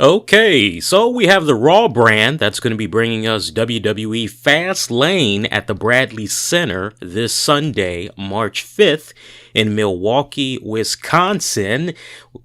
Okay, so we have the Raw brand that's going to be bringing us WWE Fastlane at the Bradley Center this Sunday, March 5th in Milwaukee, Wisconsin.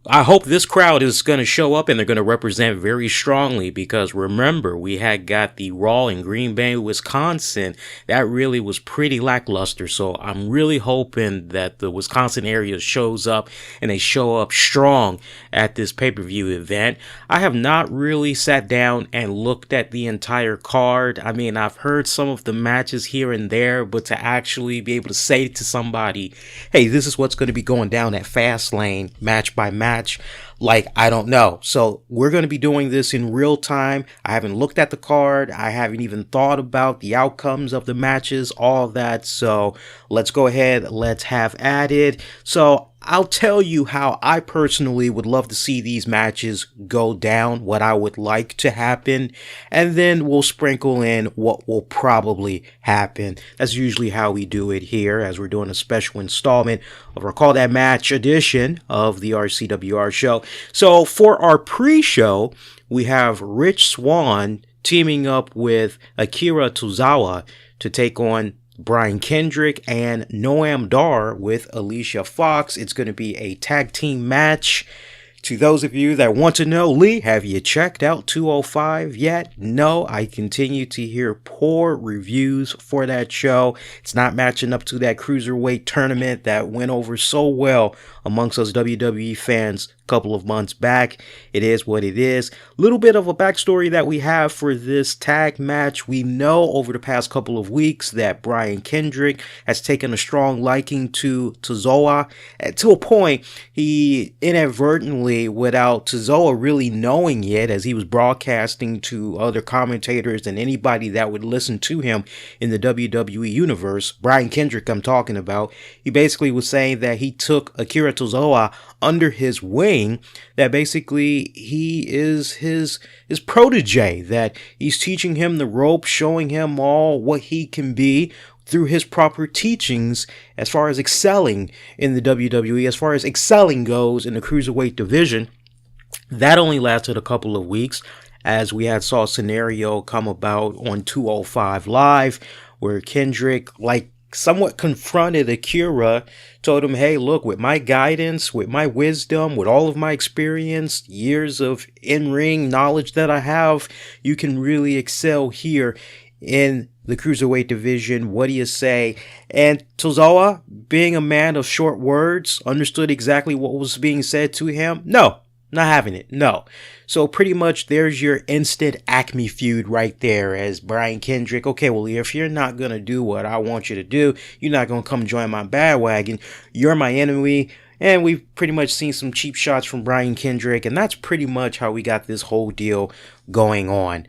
I hope this crowd is going to show up and they're going to represent very strongly because remember, we had got the Raw in Green Bay, Wisconsin. That really was pretty lackluster, so I'm really hoping that the Wisconsin area shows up and they show up strong at this pay-per-view event. I have not really sat down and looked at the entire card. I mean, I've heard some of the matches here and there, but to actually be able to say to somebody, hey, this is what's going to be going down at Fastlane match by match, like, I don't know. So we're going to be doing this in real time. I haven't looked at the card. I haven't even thought about the outcomes of the matches, all that. So let's go ahead. Let's have at it. So I'll tell you how I personally would love to see these matches go down, what I would like to happen, and then we'll sprinkle in what will probably happen. That's usually how we do it here, as we're doing a special installment of our Call That Match edition of the RCWR Show. So for our pre-show, we have Rich Swann teaming up with Akira Tozawa to take on Brian Kendrick and Noam Dar with Alicia Fox. It's going to be a tag team match. To those of you that want to know, Lee, have you checked out 205 yet? No, I continue to hear poor reviews for that show. It's not matching up to that cruiserweight tournament that went over so well amongst us WWE fans a couple of months back. It is what it is. Little bit of a backstory that we have for this tag match. We know over the past couple of weeks that Brian Kendrick has taken a strong liking to Tozawa, to a point he inadvertently, without Tozawa really knowing it, as he was broadcasting to other commentators and anybody that would listen to him in the WWE universe, Brian Kendrick I'm talking about, he basically was saying that he took Akira Tozawa under his wing, that basically he is his protege, that he's teaching him the ropes, showing him all what he can be through his proper teachings as far as excelling in the WWE, as far as excelling goes in the cruiserweight division. That only lasted a couple of weeks, as we had saw a scenario come about on 205 Live where Kendrick, somewhat confronted Akira, told him, hey, look, with my guidance, with my wisdom, with all of my experience, years of in-ring knowledge that I have, you can really excel here in the cruiserweight division. What do you say? And Tozawa, being a man of short words, understood exactly what was being said to him. No, not having it. No. So pretty much there's your instant Acme feud right there, as Brian Kendrick, okay, well, if you're not going to do what I want you to do, you're not going to come join my bandwagon, you're my enemy. And we've pretty much seen some cheap shots from Brian Kendrick, and that's pretty much how we got this whole deal going on.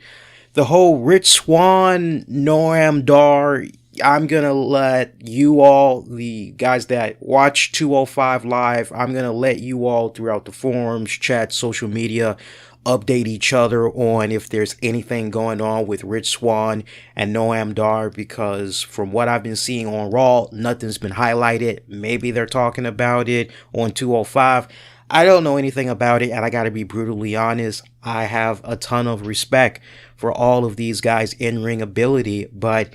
The whole Rich Swann, Noam Dar, I'm going to let you all, the guys that watch 205 Live, I'm going to let you all throughout the forums, chat, social media, update each other on if there's anything going on with Rich Swann and Noam Dar, because from what I've been seeing on Raw, nothing's been highlighted. Maybe they're talking about it on 205. I don't know anything about it, and I gotta be brutally honest, I have a ton of respect for all of these guys' in-ring ability, but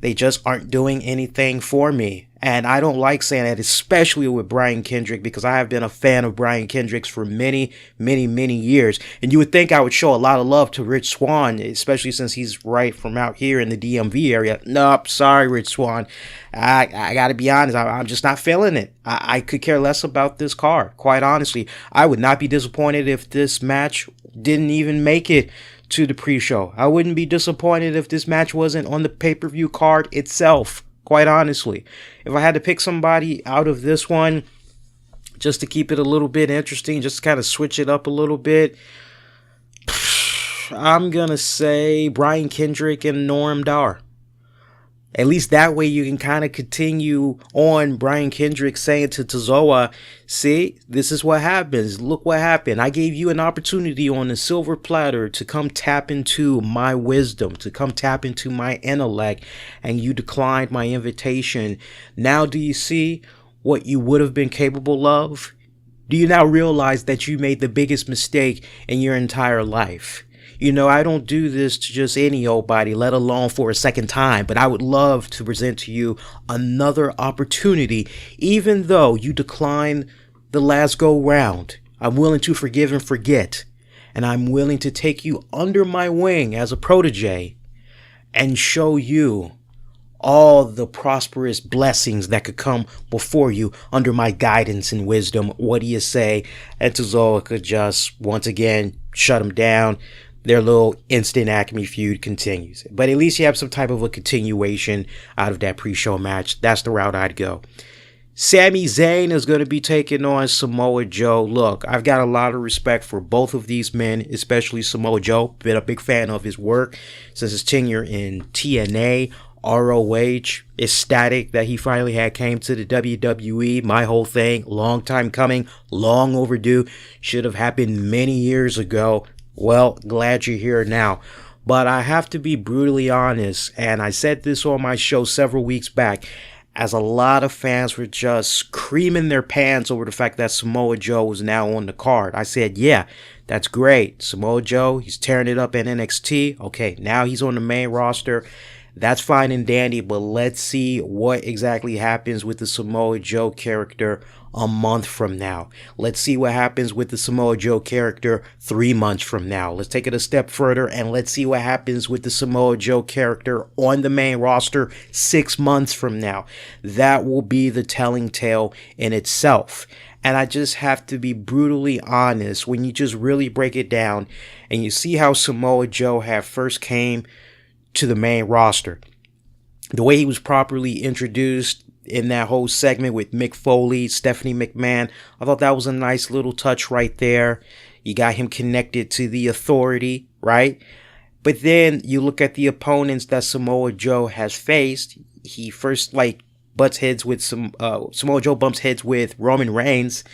they just aren't doing anything for me. And I don't like saying that, especially with Brian Kendrick, because I have been a fan of Brian Kendrick's for many, many, many years. And you would think I would show a lot of love to Rich Swann, especially since he's right from out here in the DMV area. Nope, sorry, Rich Swann. I got to be honest, I'm just not feeling it. I could care less about this card, quite honestly. I would not be disappointed if this match didn't even make it to the pre-show. I wouldn't be disappointed if this match wasn't on the pay-per-view card itself. Quite honestly, if I had to pick somebody out of this one, just to keep it a little bit interesting, just to kind of switch it up a little bit, I'm going to say Brian Kendrick and Noam Dar. At least that way you can kind of continue on Brian Kendrick saying to Tozawa, see, this is what happens. Look what happened. I gave you an opportunity on a silver platter to come tap into my wisdom, to come tap into my intellect, and you declined my invitation. Now do you see what you would have been capable of Do you now realize that you made the biggest mistake in your entire life? I don't do this to just any old body, let alone for a second time, but I would love to present to you another opportunity, even though you declined the last go round. I'm willing to forgive and forget, and I'm willing to take you under my wing as a protege and show you all the prosperous blessings that could come before you under my guidance and wisdom. What do you say? And Tozawa could just once again shut him down. Their little instant Acme feud continues. But at least you have some type of a continuation out of that pre-show match. That's the route I'd go. Sami Zayn is going to be taking on Samoa Joe. Look, I've got a lot of respect for both of these men, especially Samoa Joe. Been a big fan of his work since his tenure in TNA, ROH. Ecstatic that he finally came to the WWE. My whole thing, long time coming, long overdue. Should have happened many years ago. Well, glad you're here now. But I have to be brutally honest, and I said this on my show several weeks back, as a lot of fans were just creaming their pants over the fact that Samoa Joe was now on the card. I said, yeah, that's great. Samoa Joe, he's tearing it up in NXT. Okay, now he's on the main roster. That's fine and dandy, but let's see what exactly happens with the Samoa Joe character a month from now. Let's see what happens with the Samoa Joe character 3 months from now. Let's take it a step further and let's see what happens with the Samoa Joe character on the main roster 6 months from now. That will be the telling tale in itself. And I just have to be brutally honest, when you just really break it down and you see how Samoa Joe had first came to the main roster, the way he was properly introduced in that whole segment with Mick Foley, Stephanie McMahon, I thought that was a nice little touch right there. You got him connected to the Authority, right? But then you look at the opponents that Samoa Joe has faced. He first butts heads with Samoa Joe bumps heads with Roman Reigns.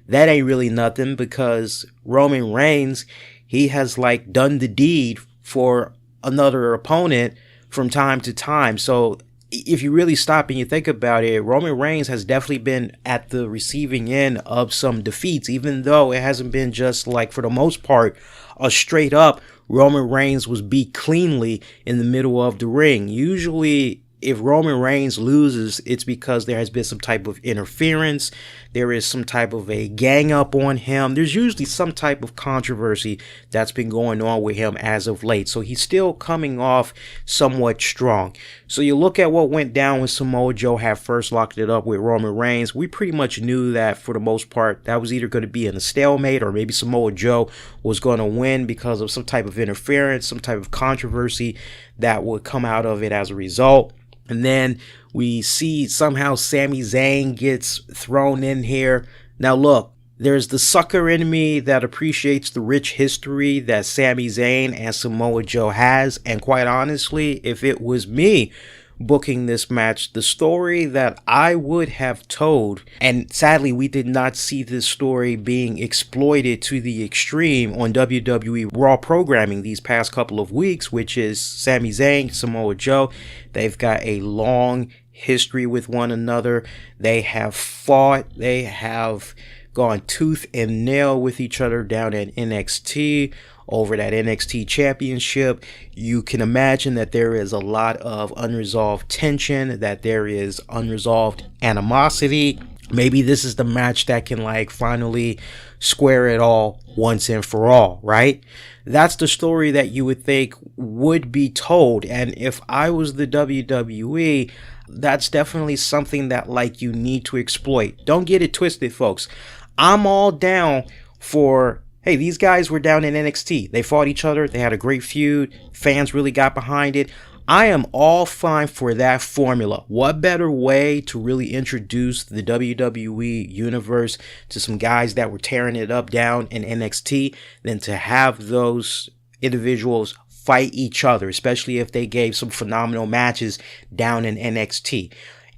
That ain't really nothing, because Roman Reigns, he has done the deed for another opponent from time to time. So if you really stop and you think about it, Roman Reigns has definitely been at the receiving end of some defeats, even though it hasn't been just for the most part, a straight up Roman Reigns was beat cleanly in the middle of the ring. Usually, if Roman Reigns loses, it's because there has been some type of interference. There is some type of a gang up on him. There's usually some type of controversy that's been going on with him as of late. So he's still coming off somewhat strong. So you look at what went down when Samoa Joe had first locked it up with Roman Reigns. We pretty much knew that for the most part, that was either going to be in a stalemate or maybe Samoa Joe was going to win because of some type of interference, some type of controversy that would come out of it as a result. And then we see somehow Sami Zayn gets thrown in here. Now look, there's the sucker in me that appreciates the rich history that Sami Zayn and Samoa Joe has. And quite honestly, if it was me booking this match, the story that I would have told, and sadly we did not see this story being exploited to the extreme on WWE Raw programming these past couple of weeks, which is Sami Zayn, Samoa Joe. They've got a long history with one another. They have fought. They have gone tooth and nail with each other down at NXT over that NXT championship. You can imagine that there is a lot of unresolved tension, that there is unresolved animosity. Maybe this is the match that can finally square it all once and for all, right? That's the story that you would think would be told. And if I was the WWE, that's definitely something that you need to exploit. Don't get it twisted, folks. I'm all down for, hey, these guys were down in NXT. They fought each other. They had a great feud. Fans really got behind it. I am all fine for that formula. What better way to really introduce the WWE universe to some guys that were tearing it up down in NXT than to have those individuals fight each other, especially if they gave some phenomenal matches down in NXT.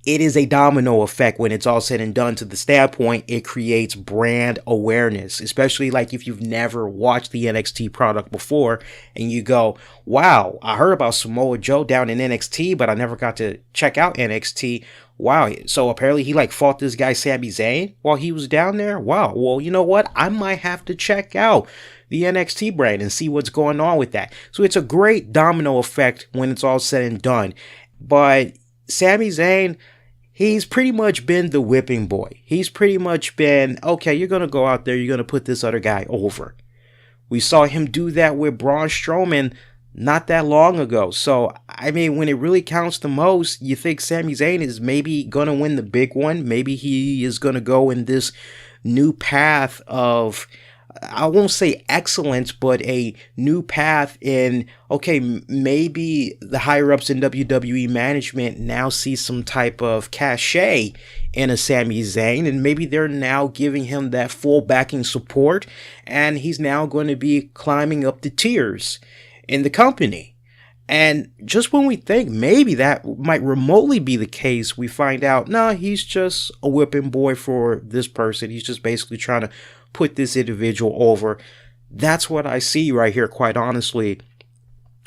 it is a domino effect when it's all said and done, to the standpoint it creates brand awareness, especially like if you've never watched the NXT product before and you go, wow, I heard about Samoa Joe down in NXT, but I never got to check out NXT. Wow, so apparently he like fought this guy Sami Zayn while he was down there. Wow, well, you know what? I might have to check out the NXT brand and see what's going on with that. So it's a great domino effect when it's all said and done. But Sami Zayn, he's pretty much been the whipping boy. He's pretty much been, okay, you're going to go out there, you're going to put this other guy over. We saw him do that with Braun Strowman not that long ago. So, I mean, when it really counts the most, you think Sami Zayn is maybe going to win the big one. Maybe he is going to go in this new path of, I won't say excellence, but a new path in, okay, maybe the higher ups in WWE management now see some type of cachet in a Sami Zayn, and maybe they're now giving him that full backing support, and he's now going to be climbing up the tiers in the company. And just when we think maybe that might remotely be the case, we find out, no, he's just a whipping boy for this person. He's just basically trying to put this individual over. That's what I see right here, quite honestly,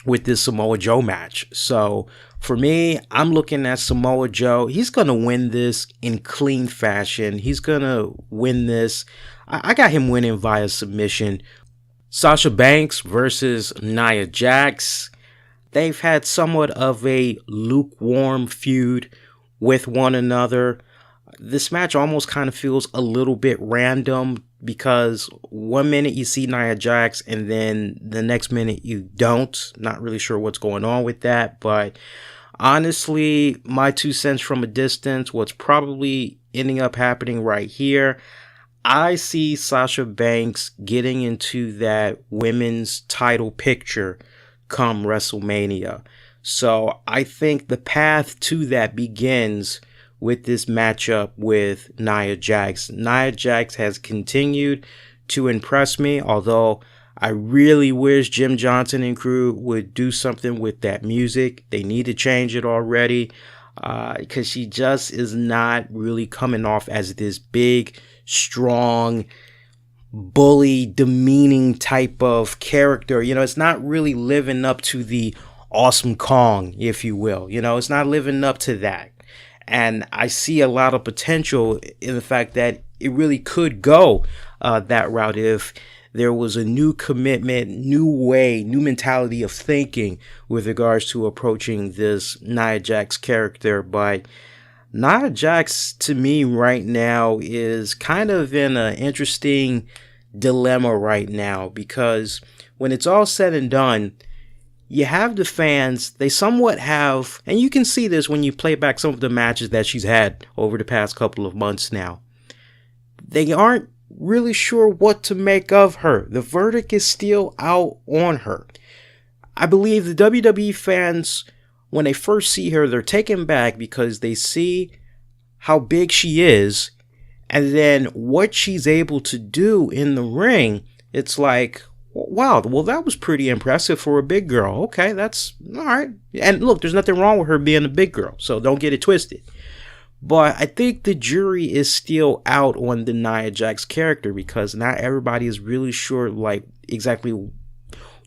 with this Samoa Joe match. So for me, I'm looking at Samoa Joe. He's going to win this in clean fashion. He's going to win this. I got him winning via submission. Sasha Banks versus Nia Jax. They've had somewhat of a lukewarm feud with one another. This match almost kind of feels a little bit random, because 1 minute you see Nia Jax and then the next minute you don't. Not really sure what's going on with that, but honestly, my 2 cents from a distance, what's probably ending up happening right here, I see Sasha Banks getting into that women's title picture come WrestleMania. So I think the path to that begins with this matchup with Nia Jax. Nia Jax has continued to impress me, although I really wish Jim Johnson and crew would do something with that music. They need to change it already, because she just is not really coming off as this big, strong, bully, demeaning type of character. You know, it's not really living up to the Awesome Kong, if you will. You know, it's not living up to that. And I see a lot of potential in the fact that it really could go that route if there was a new commitment, new way, new mentality of thinking with regards to approaching this Nia Jax character. But Nia Jax, to me right now, is kind of in an interesting dilemma right now, because when it's all said and done, you have the fans, they somewhat have, and you can see this when you play back some of the matches that she's had over the past couple of months now. They aren't really sure what to make of her. The verdict is still out on her. I believe the WWE fans, when they first see her, they're taken back because they see how big she is, and then what she's able to do in the ring. It's like, wow, well, that was pretty impressive for a big girl. Okay, that's all right. And look, there's nothing wrong with her being a big girl, so don't get it twisted. But I think the jury is still out on the Nia Jax character, because not everybody is really sure, like, exactly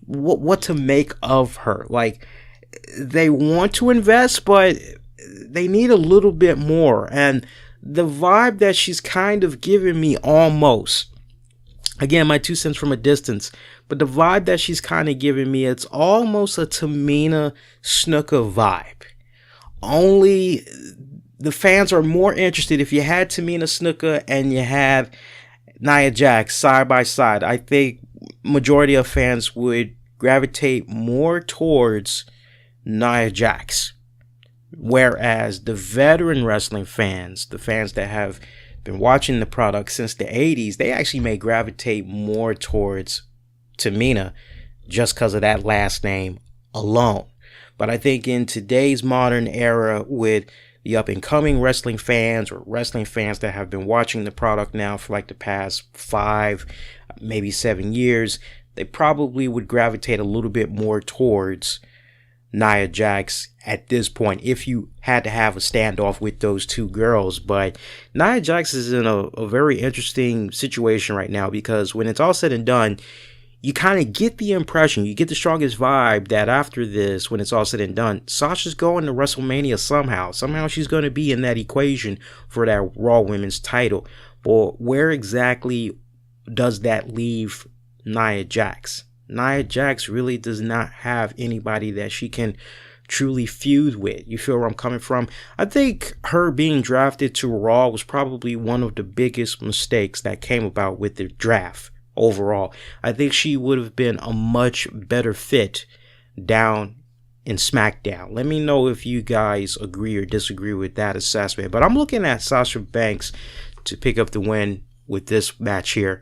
what to make of her. Like, they want to invest, but they need a little bit more. And the vibe that she's kind of giving me, almost, again, my 2 cents from a distance, but the vibe that she's kind of giving me, it's almost a Tamina Snuka vibe. Only the fans are more interested if you had Tamina Snuka and you had Nia Jax side by side. I think majority of fans would gravitate more towards Nia Jax. Whereas the veteran wrestling fans, the fans that have been watching the product since the 80s, they actually may gravitate more towards Tamina just because of that last name alone. But I think in today's modern era, with the up and coming wrestling fans, or wrestling fans that have been watching the product now for like the past 5, maybe 7 years, they probably would gravitate a little bit more towards Nia Jax at this point if you had to have a standoff with those two girls. But Nia Jax is in a very interesting situation right now, because when it's all said and done, you kind of get the impression, you get the strongest vibe that after this, when it's all said and done, Sasha's going to WrestleMania somehow. Somehow she's going to be in that equation for that Raw Women's title. But where exactly does that leave Nia Jax? Nia Jax really does not have anybody that she can truly feud with. You feel where I'm coming from? I think her being drafted to Raw was probably one of the biggest mistakes that came about with the draft. Overall, I think she would have been a much better fit down in SmackDown. Let me know if you guys agree or disagree with that assessment. But I'm looking at Sasha Banks to pick up the win with this match here.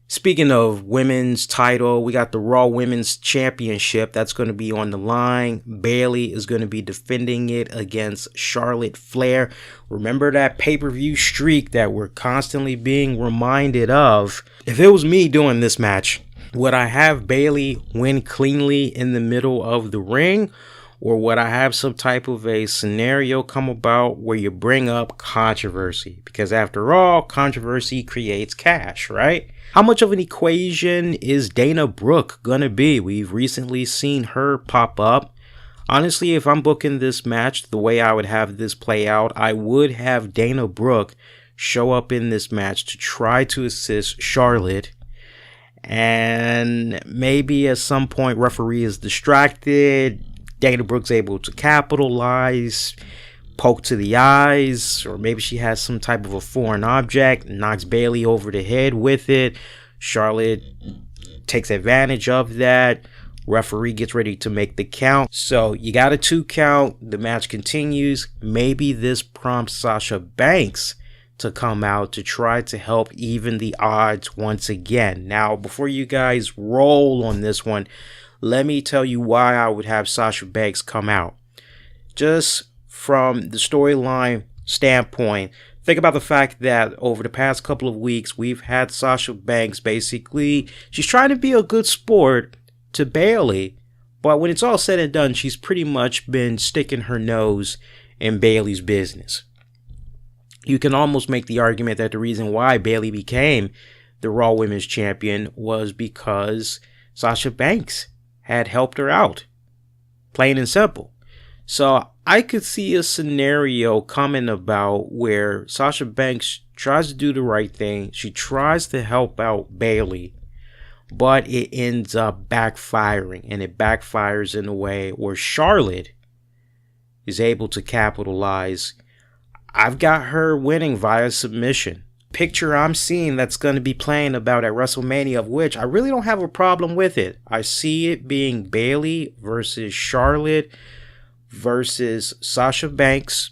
Speaking of women's title, we got the Raw Women's Championship that's going to be on the line. Bayley is going to be defending it against Charlotte Flair. Remember that pay-per-view streak that we're constantly being reminded of. If it was me doing this match, would I have Bayley win cleanly in the middle of the ring? Or would I have some type of a scenario come about where you bring up controversy? Because after all, controversy creates cash, right? How much of an equation is Dana Brooke gonna be? We've recently seen her pop up. Honestly, if I'm booking this match, the way I would have this play out, I would have Dana Brooke show up in this match to try to assist Charlotte. And maybe at some point, referee is distracted. Dana Brooke's able to capitalize, poke to the eyes, or maybe she has some type of a foreign object, knocks Bayley over the head with it. Charlotte takes advantage of that. Referee gets ready to make the count. So you got a 2 count. The match continues. Maybe this prompts Sasha Banks to come out to try to help even the odds once again. Now, before you guys roll on this one, let me tell you why I would have Sasha Banks come out. Just from the storyline standpoint, think about the fact that over the past couple of weeks, we've had Sasha Banks basically, she's trying to be a good sport to Bayley, but when it's all said and done, she's pretty much been sticking her nose in Bayley's business. You can almost make the argument that the reason why Bayley became the Raw Women's Champion was because Sasha Banks had helped her out, plain and simple. So I could see a scenario coming about where Sasha Banks tries to do the right thing. She tries to help out Bayley, but it ends up backfiring, and it backfires in a way where Charlotte is able to capitalize. I've got her winning via submission. Picture I'm seeing that's going to be playing about at WrestleMania, of which I really don't have a problem with it. I see it being Bayley versus Charlotte versus Sasha Banks.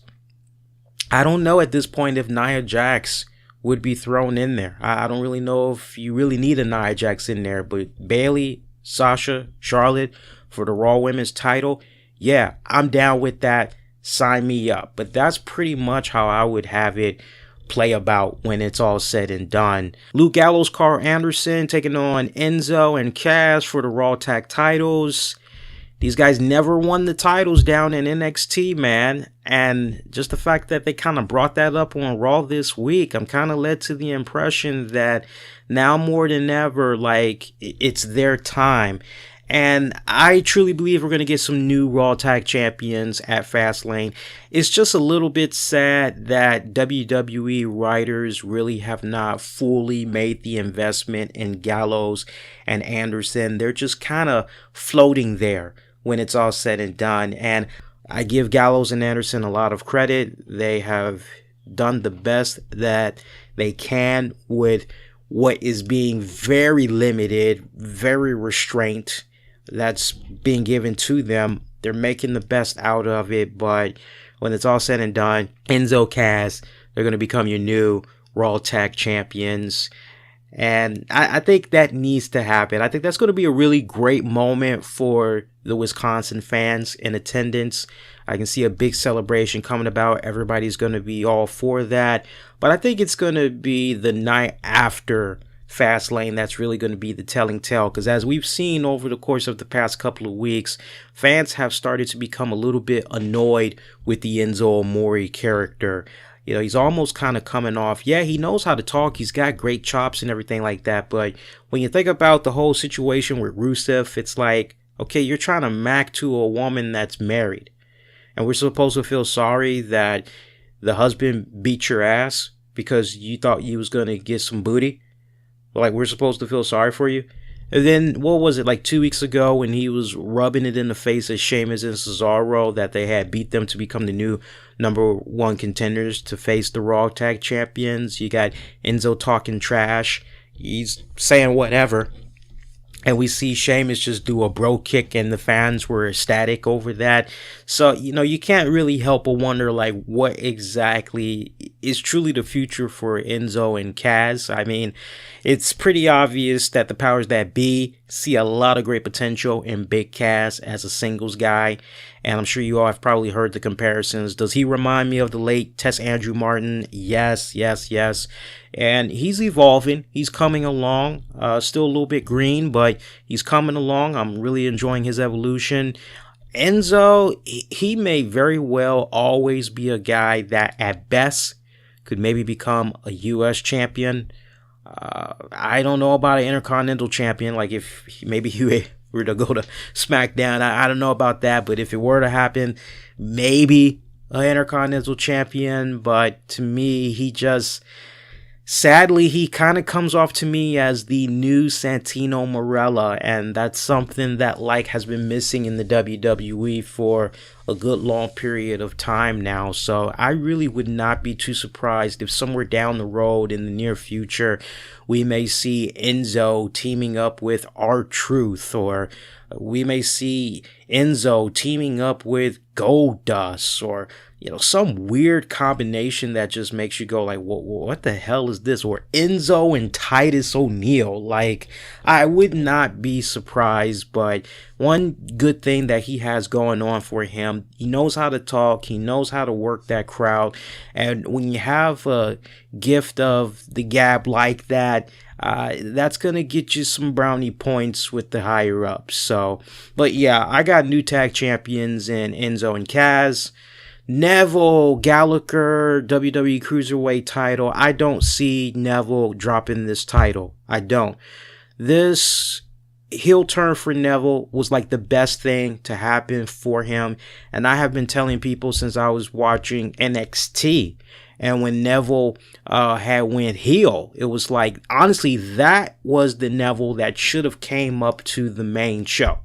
I don't know at this point if Nia Jax would be thrown in there. I don't really know if you really need a Nia Jax in there, but Bayley, Sasha, Charlotte for the Raw Women's title, yeah, I'm down with that. Sign me up. But that's pretty much how I would have it play about when it's all said and done. Luke Gallows, Carl Anderson taking on Enzo and Cass for the Raw Tag titles. These guys never won the titles down in NXT, man. And just the fact that they kind of brought that up on Raw this week, I'm kind of led to the impression that now more than ever, like, it's their time. And I truly believe we're going to get some new Raw Tag Champions at Fastlane. It's just a little bit sad that WWE writers really have not fully made the investment in Gallows and Anderson. They're just kind of floating there when it's all said and done. And I give Gallows and Anderson a lot of credit. They have done the best that they can with what is being very limited, very restrained that's being given to them. They're making the best out of it, but when it's all said and done, Enzo, Cass, they're going to become your new Raw Tag Champions. And I think that needs to happen. I think that's going to be a really great moment for the Wisconsin fans in attendance. I can see a big celebration coming about. Everybody's going to be all for that. But I think it's going to be the night after Fastlane that's really going to be the telling tale, because as we've seen over the course of the past couple of weeks, fans have started to become a little bit annoyed with the Enzo Amore character. You know, he's almost kind of coming off. Yeah, he knows how to talk. He's got great chops and everything like that. But when you think about the whole situation with Rusev, it's like, okay, you're trying to mac to a woman that's married. And we're supposed to feel sorry that the husband beat your ass because you thought you was going to get some booty. Like, we're supposed to feel sorry for you. And then, what was it, like 2 weeks ago when he was rubbing it in the face of Sheamus and Cesaro that they had beat them to become the new #1 contenders to face the Raw Tag Champions? You got Enzo talking trash. He's saying whatever. And we see Sheamus just do a bro kick, and the fans were ecstatic over that. So, you know, you can't really help but wonder, like, what exactly is truly the future for Enzo and Kaz. I mean, it's pretty obvious that the powers that be see a lot of great potential in Big Kaz as a singles guy. And I'm sure you all have probably heard the comparisons. Does he remind me of the late Tess Andrew Martin? Yes. And he's evolving. He's coming along. Still a little bit green, but he's coming along. I'm really enjoying his evolution. Enzo, he may very well always be a guy that at best could maybe become a U.S. champion. I don't know about an Intercontinental Champion. Like, if maybe he were to go to SmackDown, I don't know about that. But if it were to happen, maybe an Intercontinental Champion. But to me, sadly, he kind of comes off to me as the new Santino Marella, and that's something that has been missing in the WWE for a good long period of time now. So I really would not be too surprised if somewhere down the road in the near future we may see Enzo teaming up with R-Truth, or we may see Enzo teaming up with Goldust, or some weird combination that just makes you go like, what the hell is this? Or Enzo and Titus O'Neil. Like, I would not be surprised. But one good thing that he has going on for him, he knows how to talk, he knows how to work that crowd. And when you have a gift of the gab like that, that's going to get you some brownie points with the higher ups. So, but yeah, I got new tag champions in Enzo and Kaz. Neville, Gallagher, WWE Cruiserweight title. I don't see Neville dropping this title. I don't. This heel turn for Neville was like the best thing to happen for him. And I have been telling people since I was watching NXT. And when Neville had went heel, it was like, honestly, that was the Neville that should have came up to the main show.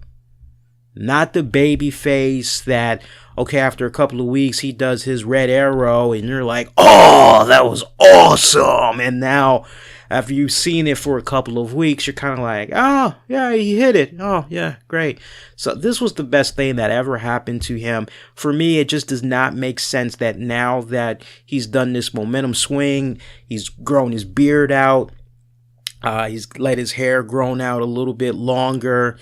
Not the baby face that, okay, after a couple of weeks, he does his red arrow and you're like, oh, that was awesome. And now, after you've seen it for a couple of weeks, you're kind of like, oh, yeah, he hit it. Oh, yeah, great. So this was the best thing that ever happened to him. For me, it just does not make sense that now that he's done this momentum swing, he's grown his beard out, he's let his hair grown out a little bit longer,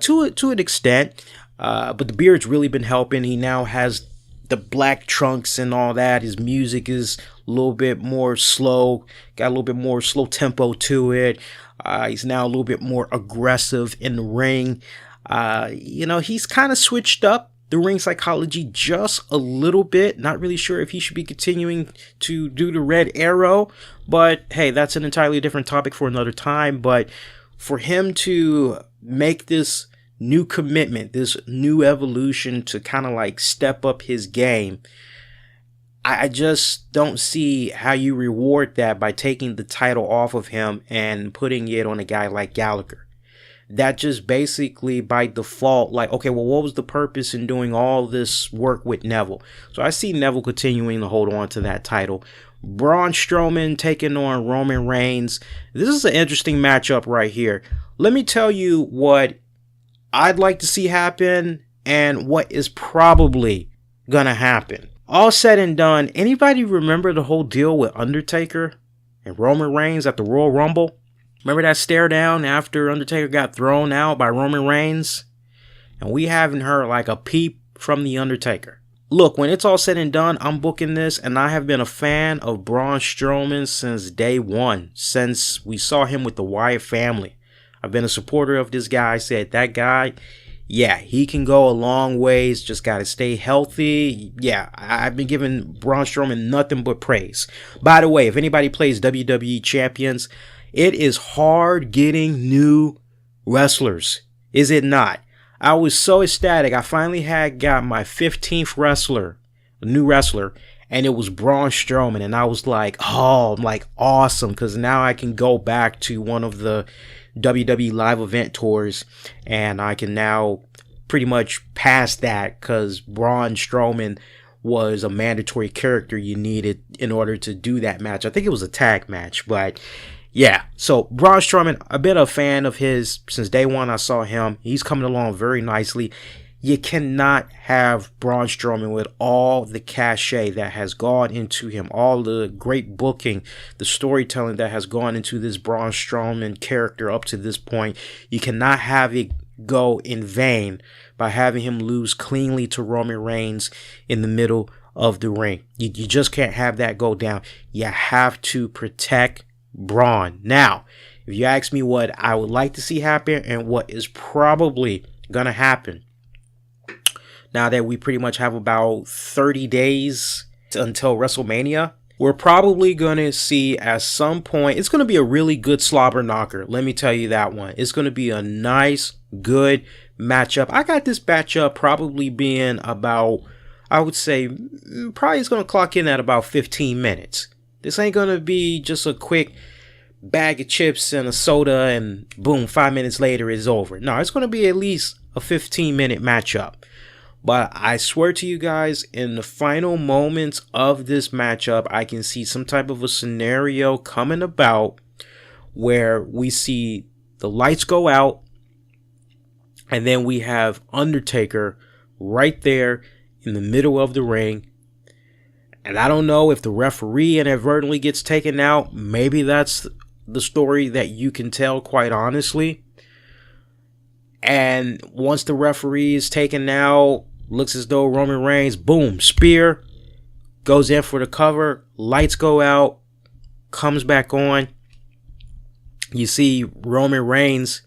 to an extent. But the beard's really been helping. He now has the black trunks and all that. His music is a little bit more slow, got a little bit more slow tempo to it. He's now a little bit more aggressive in the ring. He's kind of switched up the ring psychology just a little bit. Not really sure if he should be continuing to do the red arrow, but hey, that's an entirely different topic for another time. But for him to make this new commitment, this new evolution to kind of step up his game, I just don't see how you reward that by taking the title off of him and putting it on a guy like Gallagher. That just basically by default, okay, well, what was the purpose in doing all this work with Neville? So I see Neville continuing to hold on to that title. Braun Strowman taking on Roman Reigns. This is an interesting matchup right here. Let me tell you what I'd like to see happen and what is probably gonna happen. All said and done, anybody remember the whole deal with Undertaker and Roman Reigns at the Royal Rumble? Remember that stare down after Undertaker got thrown out by Roman Reigns? And we haven't heard a peep from the Undertaker. look, when it's all said and done, I'm booking this, and I have been a fan of Braun Strowman since day one, since we saw him with the Wyatt family. I've been a supporter of this guy. I said, that guy, yeah, he can go a long ways, just got to stay healthy. Yeah, I've been giving Braun Strowman nothing but praise. By the way, if anybody plays WWE Champions, it is hard getting new wrestlers, is it not? I was so ecstatic. I finally got my 15th wrestler, a new wrestler, and it was Braun Strowman. And I was like, oh, I'm like, awesome, because now I can go back to one of the WWE live event tours, and I can now pretty much pass that, because Braun Strowman was a mandatory character you needed in order to do that match. I think it was a tag match, but yeah. So Braun Strowman, I've been a fan of his since day one. I saw him. He's coming along very nicely. You cannot have Braun Strowman with all the cachet that has gone into him, all the great booking, the storytelling that has gone into this Braun Strowman character up to this point. You cannot have it go in vain by having him lose cleanly to Roman Reigns in the middle of the ring. You just can't have that go down. You have to protect Braun. Now, if you ask me what I would like to see happen and what is probably going to happen, now that we pretty much have about 30 days until WrestleMania, we're probably going to see at some point, it's going to be a really good slobber knocker. Let me tell you that one. It's going to be a nice, good matchup. I got this matchup probably being about, I would say, probably it's going to clock in at about 15 minutes. This ain't going to be just a quick bag of chips and a soda and boom, 5 minutes later it's over. No, it's going to be at least a 15-minute matchup. But I swear to you guys, in the final moments of this matchup, I can see some type of a scenario coming about where we see the lights go out and then we have Undertaker right there in the middle of the ring. And I don't know if the referee inadvertently gets taken out. Maybe that's the story that you can tell, quite honestly. And once the referee is taken out, looks as though Roman Reigns, boom, spear, goes in for the cover, lights go out, comes back on. You see Roman Reigns,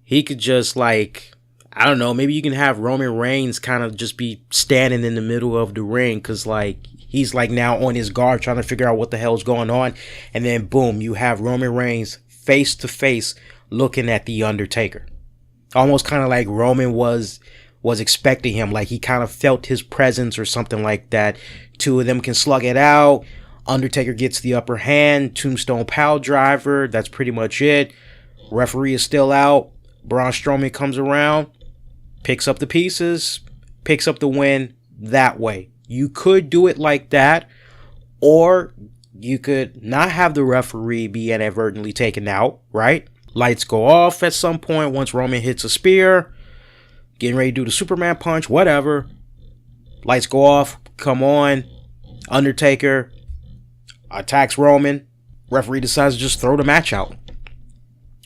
he could just like, I don't know, maybe you can have Roman Reigns kind of just be standing in the middle of the ring, because like he's like now on his guard trying to figure out what the hell's going on. And then boom, you have Roman Reigns face to face looking at the Undertaker. Almost kind of like Roman was expecting him, like he kind of felt his presence or something like that. Two of them can slug it out. Undertaker gets the upper hand. Tombstone pile driver. That's pretty much it. Referee is still out. Braun Strowman comes around, picks up the pieces, picks up the win that way. You could do it like that, or you could not have the referee be inadvertently taken out, right? Lights go off at some point once Roman hits a spear, getting ready to do the Superman punch, whatever. Lights go off, come on. Undertaker attacks Roman. Referee decides to just throw the match out.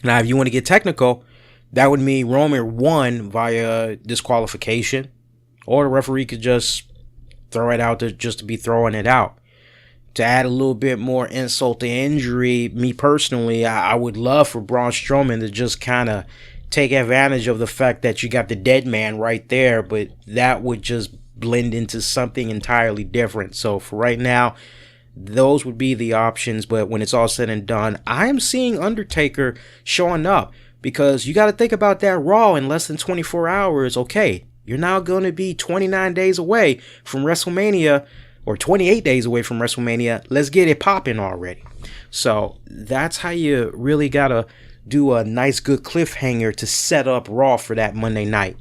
Now, if you want to get technical, that would mean Roman won via disqualification, or the referee could just throw it out just to be throwing it out. To add a little bit more insult to injury, me personally, I would love for Braun Strowman to just kind of take advantage of the fact that you got the dead man right there, but that would just blend into something entirely different. So for right now, those would be the options. But when it's all said and done, I'm seeing Undertaker showing up, because you got to think about that Raw in less than 24 hours. Okay, you're now going to be 29 days away from WrestleMania, or 28 days away from WrestleMania. Let's get it popping already. So that's how you really got to do a nice good cliffhanger to set up Raw for that Monday night.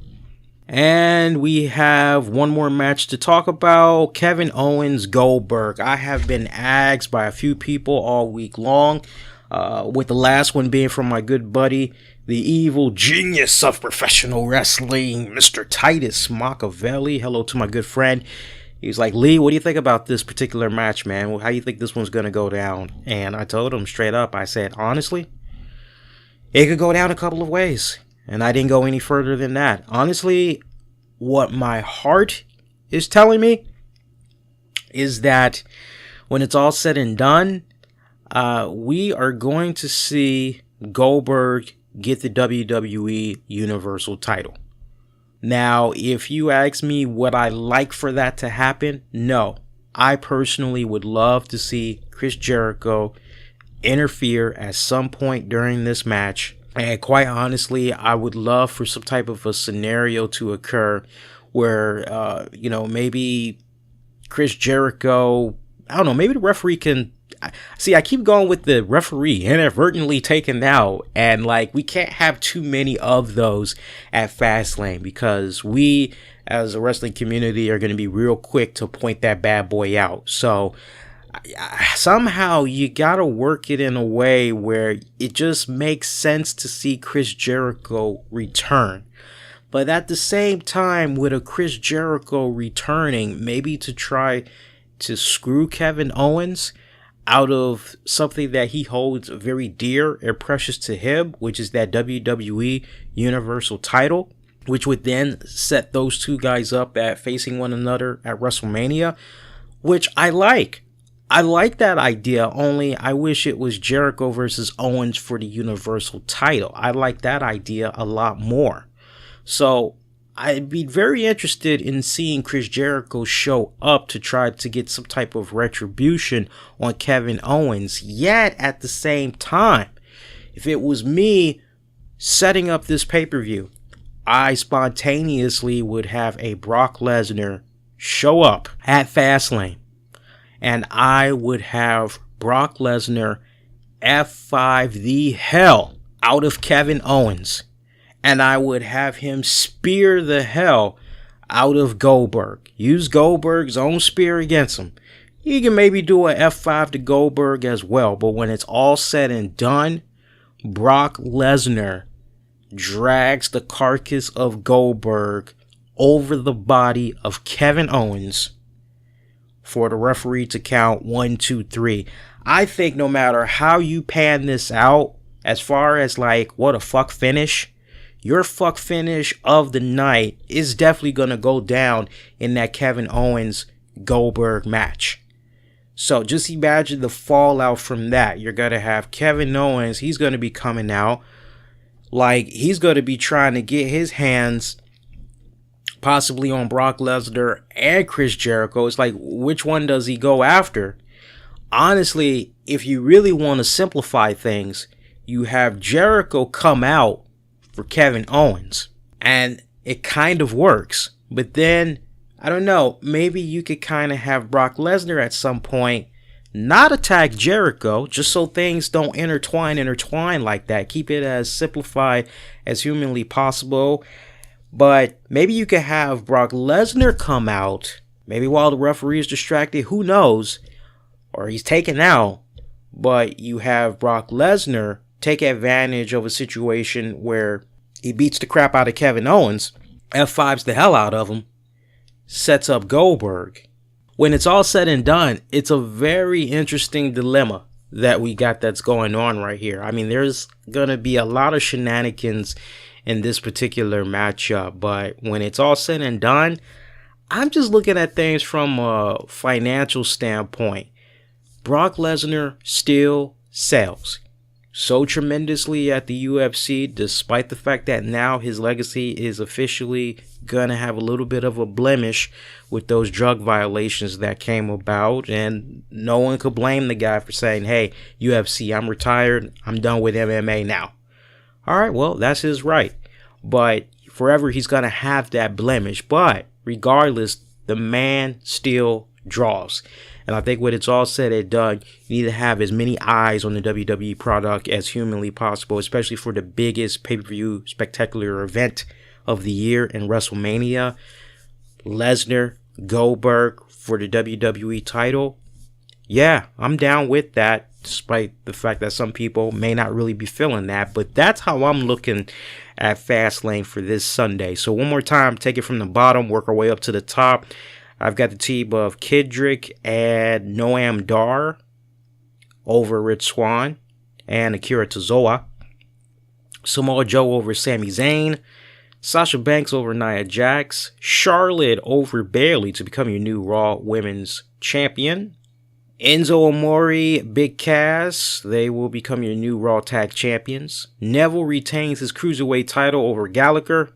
And we have one more match to talk about. Kevin Owens, Goldberg. I have been asked by a few people all week long, with the last one being from my good buddy, the evil genius of professional wrestling, Mr. Titus Machiavelli. Hello to my good friend. He was like, Lee, what do you think about this particular match, man? How do you think this one's going to go down? And I told him straight up, I said, honestly, it could go down a couple of ways. And I didn't go any further than that. Honestly, what my heart is telling me is that when it's all said and done, we are going to see Goldberg get the WWE Universal title. Now, if you ask me would I like for that to happen, no. I personally would love to see Chris Jericho interfere at some point during this match. And quite honestly, I would love for some type of a scenario to occur where, maybe Chris Jericho, I don't know, maybe the referee can, see, I keep going with the referee inadvertently taken out, and like, we can't have too many of those at Fastlane because we, as a wrestling community, are going to be real quick to point that bad boy out. So somehow you gotta work it in a way where it just makes sense to see Chris Jericho return. But at the same time, with a Chris Jericho returning, maybe to try to screw Kevin Owens out of something that he holds very dear and precious to him, which is that WWE Universal title, which would then set those two guys up at facing one another at WrestleMania, which I like. I like that idea, only I wish it was Jericho versus Owens for the Universal title. I like that idea a lot more. So I'd be very interested in seeing Chris Jericho show up to try to get some type of retribution on Kevin Owens. Yet at the same time, if it was me setting up this pay-per-view, I spontaneously would have a Brock Lesnar show up at Fastlane. And I would have Brock Lesnar F5 the hell out of Kevin Owens. And I would have him spear the hell out of Goldberg. Use Goldberg's own spear against him. You can maybe do a F5 to Goldberg as well. But when it's all said and done, Brock Lesnar drags the carcass of Goldberg over the body of Kevin Owens for the referee to count 1, 2, 3. I think no matter how you pan this out, as far as like what a fuck finish, your fuck finish of the night is definitely going to go down in that Kevin Owens Goldberg match. So just imagine the fallout from that. You're going to have Kevin Owens. He's going to be coming out like he's going to be trying to get his hands possibly on Brock Lesnar and Chris Jericho. It's like, which one does he go after? Honestly, if you really want to simplify things, you have Jericho come out for Kevin Owens, and it kind of works. But then, I don't know, maybe you could kind of have Brock Lesnar at some point not attack Jericho, just so things don't intertwine like that. Keep it as simplified as humanly possible. But maybe you could have Brock Lesnar come out, maybe while the referee is distracted, who knows, or he's taken out, but you have Brock Lesnar take advantage of a situation where he beats the crap out of Kevin Owens, F5s the hell out of him, sets up Goldberg. When it's all said and done, it's a very interesting dilemma that we got that's going on right here. I mean, there's going to be a lot of shenanigans in this particular matchup, but when it's all said and done, I'm just looking at things from a financial standpoint. Brock Lesnar still sells so tremendously at the UFC, despite the fact that now his legacy is officially gonna have a little bit of a blemish with those drug violations that came about, and no one could blame the guy for saying, hey, UFC, I'm retired, I'm done with MMA now. Alright, well, that's his right. But forever he's going to have that blemish. But regardless, the man still draws. And I think when it's all said and done, you need to have as many eyes on the WWE product as humanly possible, especially for the biggest pay-per-view spectacular event of the year in WrestleMania. Lesnar, Goldberg for the WWE title. Yeah, I'm down with that, despite the fact that some people may not really be feeling that. But that's how I'm looking at Fastlane for this Sunday. So one more time, take it from the bottom, work our way up to the top. I've got the team of Kendrick and Noam Dar over Rich Swann and Akira Tozawa. Samoa Joe over Sami Zayn. Sasha Banks over Nia Jax. Charlotte over Bayley to become your new Raw Women's Champion. Enzo Amore, Big Cass, they will become your new Raw Tag Champions. Neville retains his Cruiserweight title over Gallagher.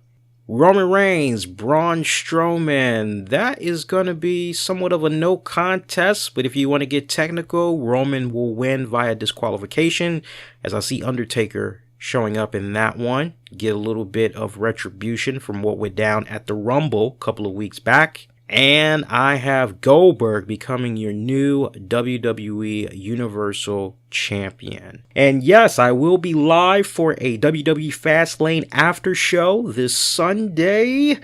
Roman Reigns, Braun Strowman, that is going to be somewhat of a no contest, but if you want to get technical, Roman will win via disqualification, as I see Undertaker showing up in that one. Get a little bit of retribution from what went down at the Rumble a couple of weeks back. And I have Goldberg becoming your new WWE Universal Champion. And yes, I will be live for a WWE Fastlane after show this Sunday.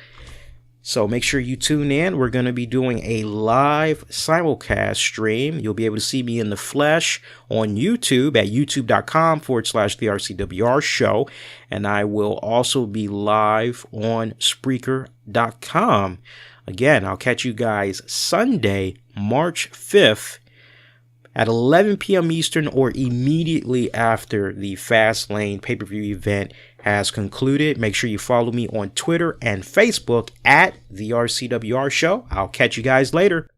So make sure you tune in. We're going to be doing a live simulcast stream. You'll be able to see me in the flesh on YouTube at youtube.com/the RCWR Show. And I will also be live on Spreaker.com. Again, I'll catch you guys Sunday, March 5th at 11 p.m. Eastern or immediately after the Fastlane pay-per-view event has concluded. Make sure you follow me on Twitter and Facebook at the RCWR Show. I'll catch you guys later.